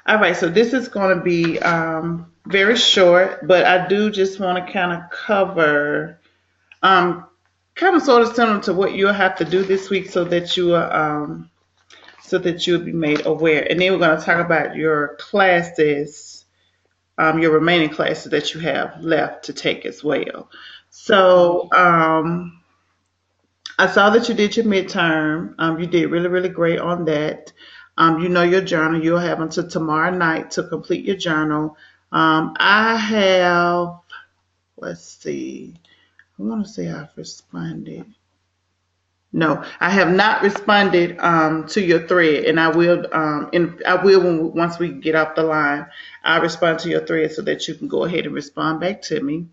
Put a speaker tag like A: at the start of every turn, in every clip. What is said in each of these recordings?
A: All right, so this is going to be very short, but I do just want to kind of cover, kind of sort of similar to what you'll have to do this week, so that you'll be made aware. And then we're going to talk about your classes, your remaining classes that you have left to take as well. So I saw that you did your midterm. You did really, really great on that. You know your journal. You'll have until tomorrow night to complete your journal. I have, let's see, I want to say I've responded. No, I have not responded to your thread, and I will once we get off the line. I'll respond to your thread so that you can go ahead and respond back to me.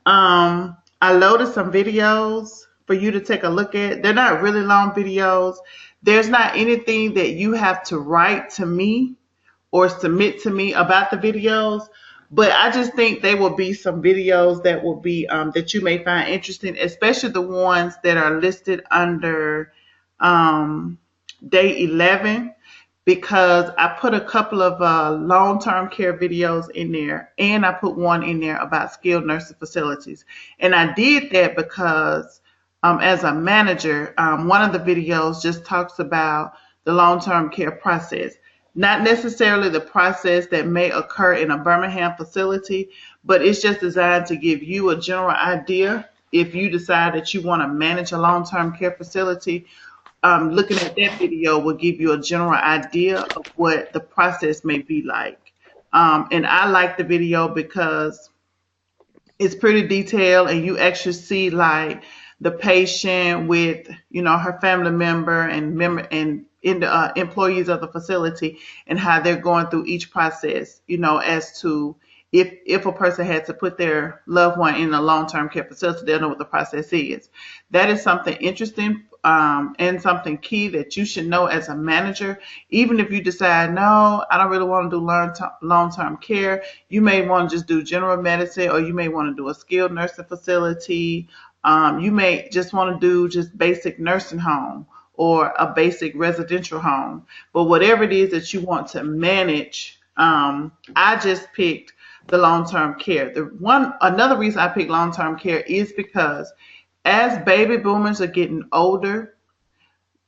A: I loaded some videos for you to take a look at. They're not really long videos. There's not anything that you have to write to me or submit to me about the videos, but I just think they will be some videos that will be that you may find interesting, especially the ones that are listed under day 11, because I put a couple of long-term care videos in there, and I put one in there about skilled nursing facilities. And I did that because as a manager, one of the videos just talks about the long-term care process. Not necessarily the process that may occur in a Birmingham facility, but it's just designed to give you a general idea if you decide that you want to manage a long-term care facility. Looking at that video will give you a general idea of what the process may be like. And I like the video because it's pretty detailed, and you actually see like the patient with her family member and in the employees of the facility, and how they're going through each process, as to if a person had to put their loved one in a long-term care facility, they'll know what the process is. That is something interesting, and something key that you should know as a manager. Even if you decide, no, I don't really want to do long-term care, you may want to just do general medicine, or you may want to do a skilled nursing facility. You may just want to do just basic nursing home or a basic residential home. But whatever it is that you want to manage, I just picked the long-term care. Another reason I picked long-term care is because as baby boomers are getting older,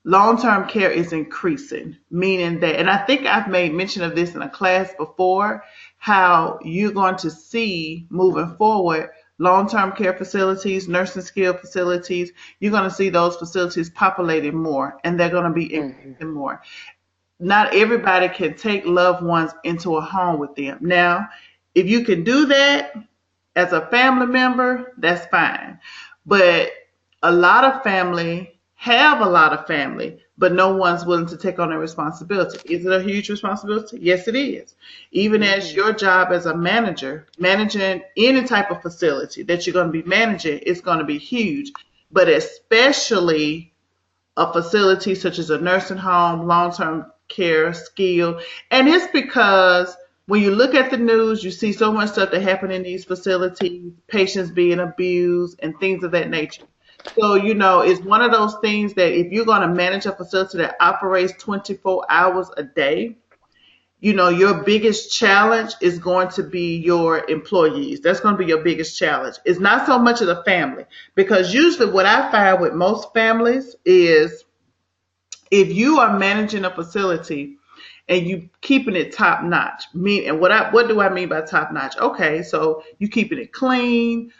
A: long-term care is increasing, meaning that, and I think I've made mention of this in a class before, how you're going to see moving forward long-term care facilities, nursing skill facilities, you're going to see those facilities populated more, and they're going to be increasing more. Not everybody can take loved ones into a home with them. Now, if you can do that as a family member, that's fine. But a lot of family have a lot of family, but no one's willing to take on their responsibility. Is it a huge responsibility? Yes, it is. Even as your job as a manager, managing any type of facility that you're going to be managing is going to be huge. But especially a facility such as a nursing home, long-term care, skill. And it's because when you look at the news, you see so much stuff that happen in these facilities, patients being abused and things of that nature. So, it's one of those things that if you're going to manage a facility that operates 24 hours a day, your biggest challenge is going to be your employees. That's going to be your biggest challenge. It's not so much of the family, because usually what I find with most families is if you are managing a facility and you keeping it top notch. And what do I mean by top notch? Okay, so you keeping it clean.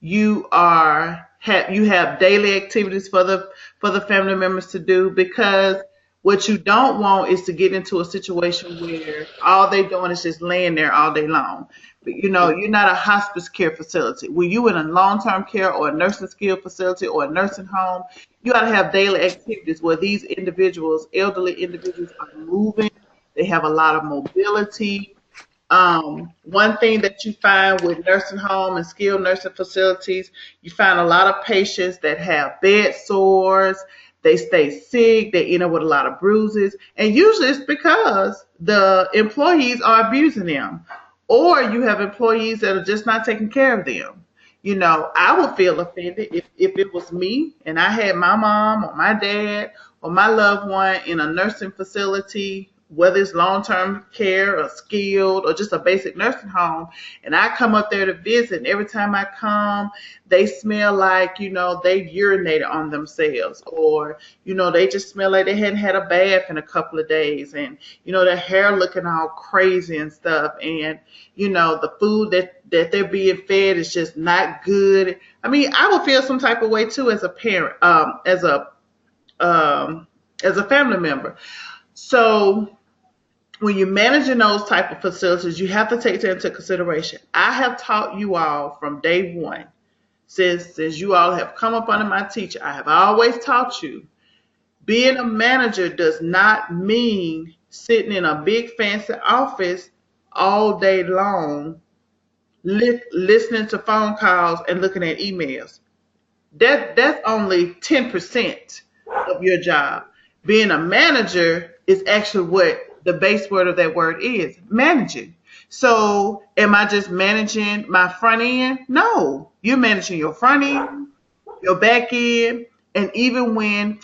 A: You have daily activities for the family members to do, because what you don't want is to get into a situation where all they doing is just laying there all day long. But you're not a hospice care facility. When you in a long-term care or a nursing skill facility or a nursing home, you got to have daily activities where these individuals, elderly individuals, are moving. They have a lot of mobility. One thing that you find with nursing home and skilled nursing facilities, you find a lot of patients that have bed sores, they stay sick, they end up with a lot of bruises, and usually it's because the employees are abusing them, or you have employees that are just not taking care of them. I would feel offended if it was me and I had my mom or my dad or my loved one in a nursing facility whether it's long-term care or skilled or just a basic nursing home, and I come up there to visit, and every time I come, they smell like, they urinated on themselves, or, they just smell like they hadn't had a bath in a couple of days, and, their hair looking all crazy and stuff, and, the food that they're being fed is just not good. I mean, I would feel some type of way too as a parent, as a family member. So when you're managing those type of facilities, you have to take that into consideration. I have taught you all from day one, since you all have come up under my teacher, I have always taught you, being a manager does not mean sitting in a big fancy office all day long, listening to phone calls and looking at emails. That's only 10% of your job. Being a manager is actually what the base word of that word is, managing. So am I just managing my front end? No, you're managing your front end, your back end, and even when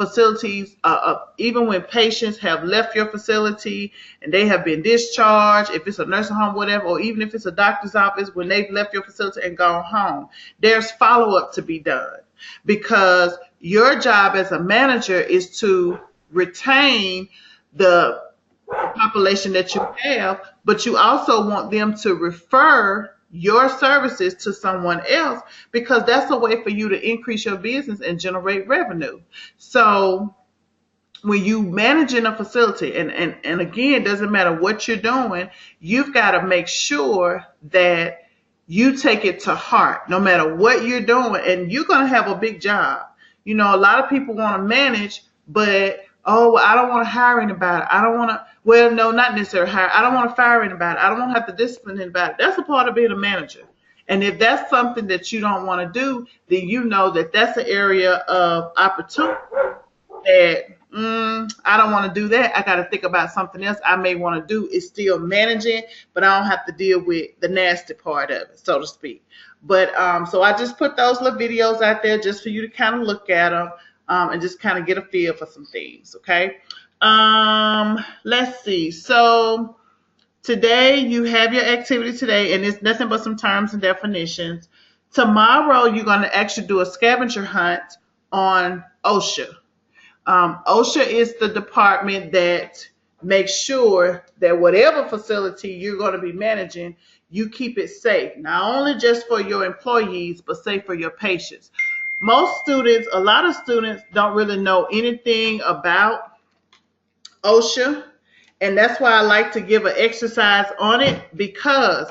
A: even when patients have left your facility and they have been discharged, if it's a nursing home, whatever, or even if it's a doctor's office, when they've left your facility and gone home, there's follow-up to be done, because your job as a manager is to retain the population that you have, but you also want them to refer your services to someone else, because that's a way for you to increase your business and generate revenue. So when you managing a facility, and again, it doesn't matter what you're doing, you've got to make sure that you take it to heart no matter what you're doing, and you're going to have a big job. A lot of people want to manage, but I don't want to hire anybody. I don't want to, well, no, not necessarily hire. I don't want to fire anybody. I don't want to have to discipline anybody. That's a part of being a manager. And if that's something that you don't want to do, then you know that that's an area of opportunity that I don't want to do that. I got to think about something else I may want to do. It's still managing, but I don't have to deal with the nasty part of it, so to speak. But so I just put those little videos out there just for you to kind of look at them. And just kind of get a feel for some things, okay? Let's see. So today you have your activity today, and it's nothing but some terms and definitions. Tomorrow you're going to actually do a scavenger hunt on OSHA. OSHA is the department that makes sure that whatever facility you're going to be managing, you keep it safe, not only just for your employees, but safe for your patients. A lot of students don't really know anything about OSHA, and that's why I like to give an exercise on it, because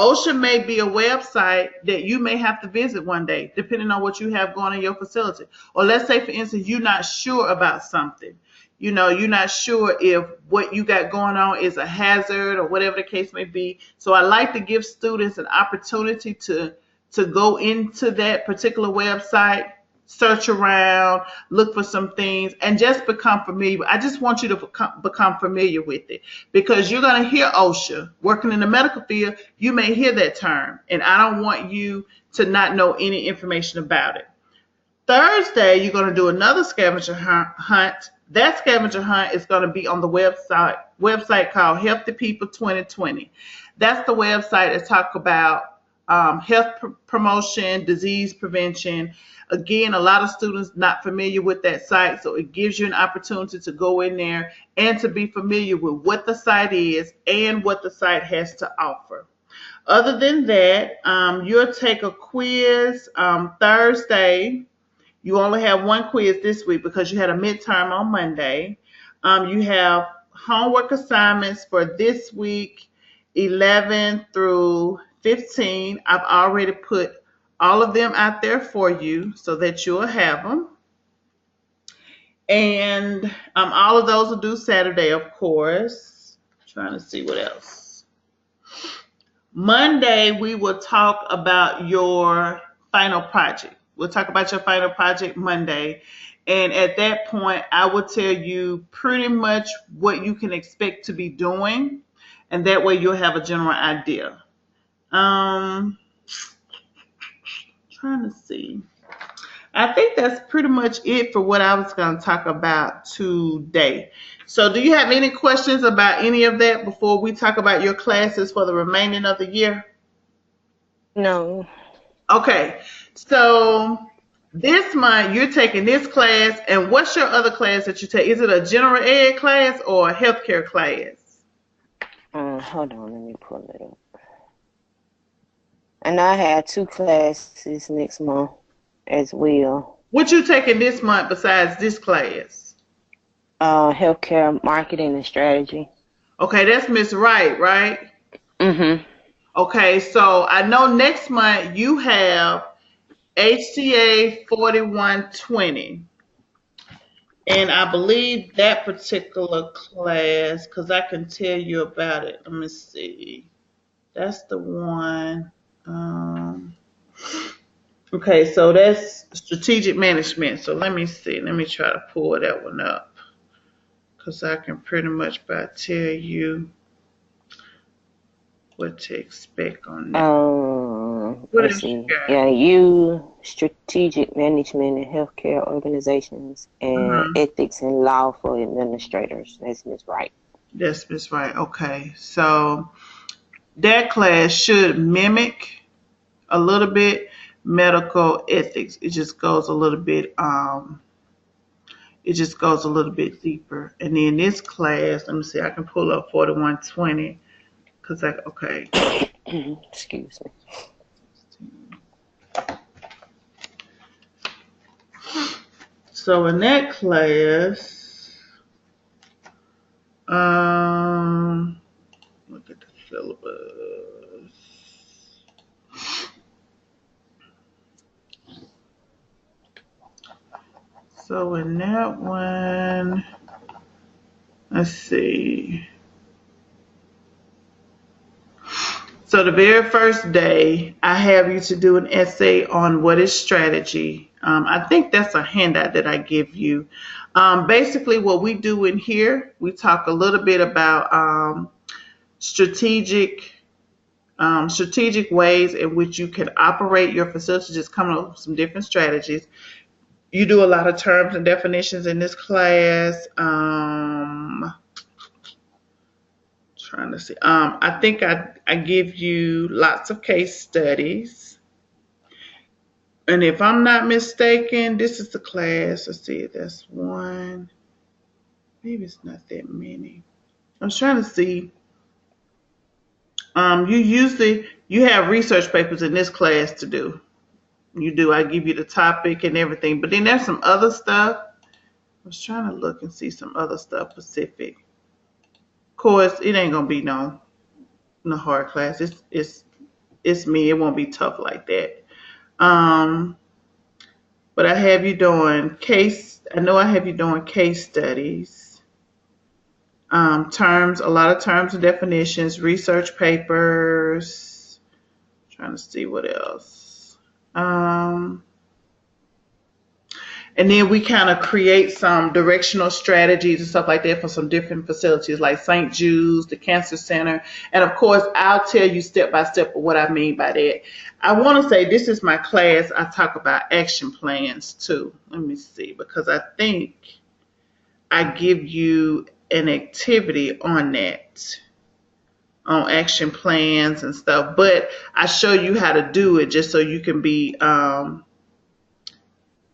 A: OSHA may be a website that you may have to visit one day, depending on what you have going in your facility. Or let's say, for instance, you're not sure about something. You're not sure if what you got going on is a hazard or whatever the case may be. So I like to give students an opportunity to go into that particular website, search around, look for some things, and just become familiar. I just want you to become familiar with it, because you're going to hear OSHA. Working in the medical field, you may hear that term, and I don't want you to not know any information about it. Thursday, you're going to do another scavenger hunt. That scavenger hunt is going to be on the website called Healthy People 2020. That's the website that talks about health promotion, disease prevention. Again, a lot of students not familiar with that site, so it gives you an opportunity to go in there and to be familiar with what the site is and what the site has to offer. Other than that, you'll take a quiz Thursday. You only have one quiz this week because you had a midterm on Monday. You have homework assignments for this week, 11 through 15. I've already put all of them out there for you so that you'll have them. And all of those are due Saturday, of course. Trying to see what else. Monday, we will talk about your final project. We'll talk about your final project Monday. And at that point, I will tell you pretty much what you can expect to be doing. And that way you'll have a general idea. Trying to see. I think that's pretty much it for what I was going to talk about today. So, do you have any questions about any of that before we talk about your classes for the remaining of the year?
B: No.
A: Okay, so this month you're taking this class, and what's your other class that you take? Is it a general ed class or a healthcare class?
B: Hold on, let me pull it up. And I have two classes next month as well.
A: What you taking this month besides this class?
B: Healthcare marketing and strategy.
A: Okay, that's Miss Wright, right?
B: Mm-hmm.
A: Okay, so I know next month you have HCA 4120. And I believe that particular class, because I can tell you about it. Let me see. That's the one. Um, okay, so that's strategic management. So let me see. Let me try to pull that one up because I can pretty much about tell you what to expect on that. What
B: Let's
A: else you
B: see.
A: got?
B: Yeah, you strategic management in healthcare organizations and
A: Uh-huh.
B: ethics and law for administrators. That's Miss Wright.
A: That's right. Okay, so that class should mimic a little bit medical ethics. It just goes a little bit deeper. And then this class, let me see, I can pull up 4120 because I okay.
B: Excuse me.
A: So in that class, look at the syllabus. So in that one, let's see. So the very first day, I have you to do an essay on what is strategy. I think that's a handout that I give you. Basically, what we do in here, we talk a little bit about strategic strategic ways in which you can operate your facility. Just coming up with some different strategies. You do a lot of terms and definitions in this class. Trying to see. I think I give you lots of case studies. And if I'm not mistaken, this is the class. Let's see, that's one. Maybe it's not that many. I was trying to see. You have research papers in this class to do. You do. I give you the topic and everything, but then there's some other stuff. I was trying to look and see some other stuff specific. Of course, it ain't gonna be no hard class. It's me. It won't be tough like that. Um, but I have you doing case. I know I have you doing case studies. Terms, a lot of terms and definitions, research papers. Trying to see what else. Um, and then we kind of create some directional strategies and stuff like that for some different facilities like St. Jude's, the Cancer Center. And of course, I'll tell you step by step what I mean by that. I want to say this is my class. I talk about action plans too. Let me see, because I think I give you an activity on that, on action plans and stuff. But I show you how to do it just so you can be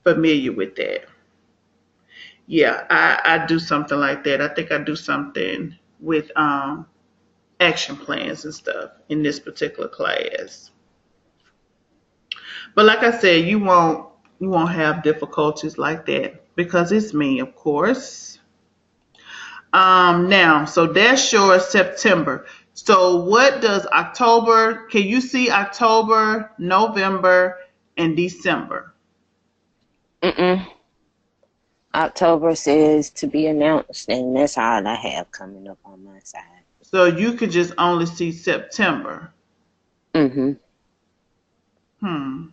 A: familiar with that. Yeah, I do something like that. I think I do something with action plans and stuff in this particular class. But like I said, you won't have difficulties like that because it's me, of course. Now, so that's your September. So what does October, can you see October, November, and December?
B: Mm-mm. October says to be announced, and that's all I have coming up on my side.
A: So you could just only see September.
B: Mm-hmm.
A: Hmm.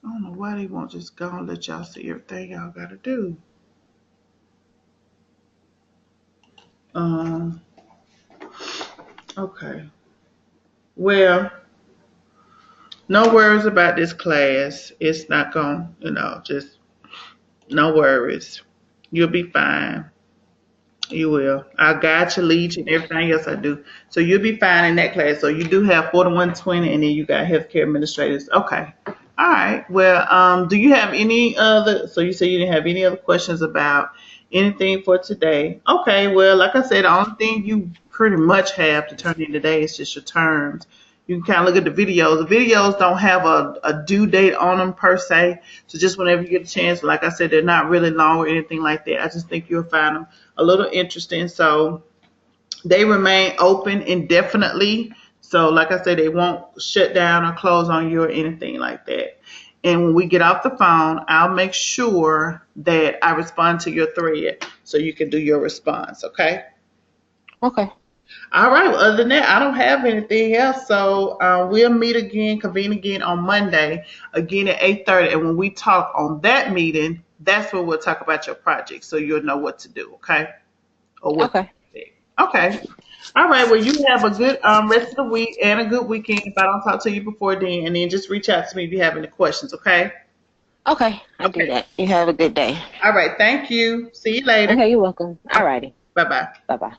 A: I don't know why they won't just go and let y'all see everything y'all gotta do. Um, okay. Well, No worries about this class. It's not going, just no worries. You'll be fine. You will. I guide you, lead you, and everything else I do. So you'll be fine in that class. So you do have 4120, and then you got healthcare administrators. Okay. All right. Well, do you have any other? So you say you didn't have any other questions about anything for today? Okay. Well, like I said, the only thing you pretty much have to turn in today is just your terms. You can kind of look at the videos. The videos don't have a due date on them per se. So just whenever you get a chance, like I said, they're not really long or anything like that. I just think you'll find them a little interesting. So they remain open indefinitely. So like I said, they won't shut down or close on you or anything like that. And when we get off the phone, I'll make sure that I respond to your thread so you can do your response. Okay.
B: Okay.
A: All right. Well, other than that, I don't have anything else. So we'll meet again, convene again on Monday, again at 8:30. And when we talk on that meeting, that's when we'll talk about your project, so you'll know what to do. Okay. Or what to
B: Okay.
A: expect. Okay. All right. Well, you have a good rest of the week and a good weekend. If I don't talk to you before then, and then just reach out to me if you have any questions. Okay.
B: Okay. I do
A: Okay.
B: that. You have a good day.
A: All right. Thank you. See you later.
B: Okay, you're welcome. Alrighty.
A: Bye bye.
B: Bye bye.